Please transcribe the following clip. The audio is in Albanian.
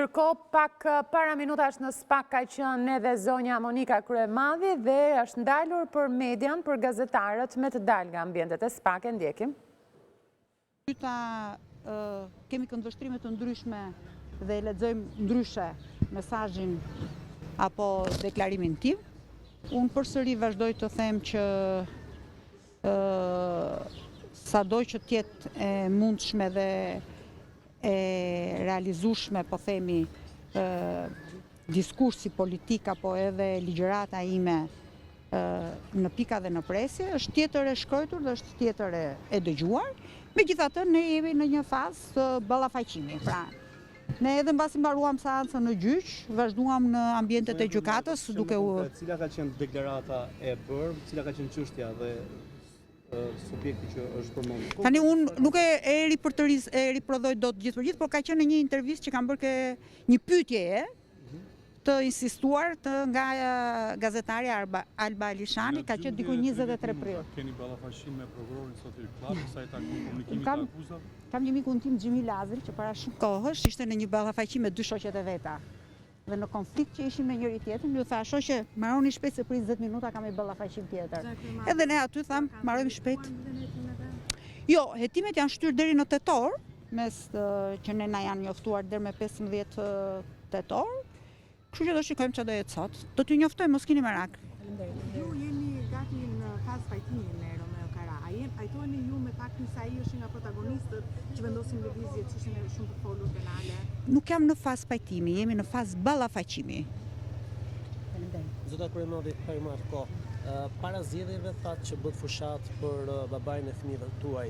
Ndërkohë, pak para minutash në SPAK ka qenë edhe zonja Monika Kryemadhi dhe është ndalur për median, për gazetarët me të dalë nga ambientet e SPAK. E ndjekim. Kemi këndvështrime të ndryshme dhe lexojmë ndryshe mesazhin apo deklarimin tim. Unë përsëri vazhdoj të them që sado që tjetë e mundshme dhe e realizueshme, po themi, diskursi politik apo edhe ligjërata ime në pika dhe në presje, është tjetër e shkruar dhe është tjetër e dëgjuar. Megjithatë, ne jemi në një fazë të ballafaqimit. Pra, ne edhe mbasi mbaruam seancën në gjyq, vazhduam në ambientet e gjykatës duke u... Cila ka qenë deklarata e bërë, cila ka qenë çështja dhe subjekti që është përmendur? Tani unë nuk e riprodhoj dot gjithë për gjithë, por ka qenë një intervistë që kam bërë një pyetje të insistuar nga gazetari Alba Alishani, ka qenë diku 23 prill. Keni ballafaqim me prokurorin sot i klart, sa i takon komunikimit të akuzave? Kam një mikun tim Xhimi Lazil, që para shumë kohësh ishte në një ballafaqim me dy shoqet e veta. Dhe në konflikt që ishim me njëri tjetrin, ju tha, shoqe, marroni shpejt se prit 10 minuta kam një ballafaqim tjetër. Edhe ne aty tham, marrojmë shpejt. Jo, hetimet janë shtyr deri në tetor, mes që ne na janë njoftuar deri me 15 tetor. Kështu që do shikojmë çfarë do jetë sot. Do t'ju njoftojmë, mos keni merak. Ju jeni gati në fazë pajtimi me Romeo Kara. Pajtoheni ju me faktin se ai është nga protagonistët që vendosin lëvizje që ishin shumë të folur penale? Nuk jam në fazë pajtimi, jemi në fazë ballafaqimi. Zota Kryemadhi, para zgjedhjeve thatë që bëhet fushat për babain e fëmijëve tuaj.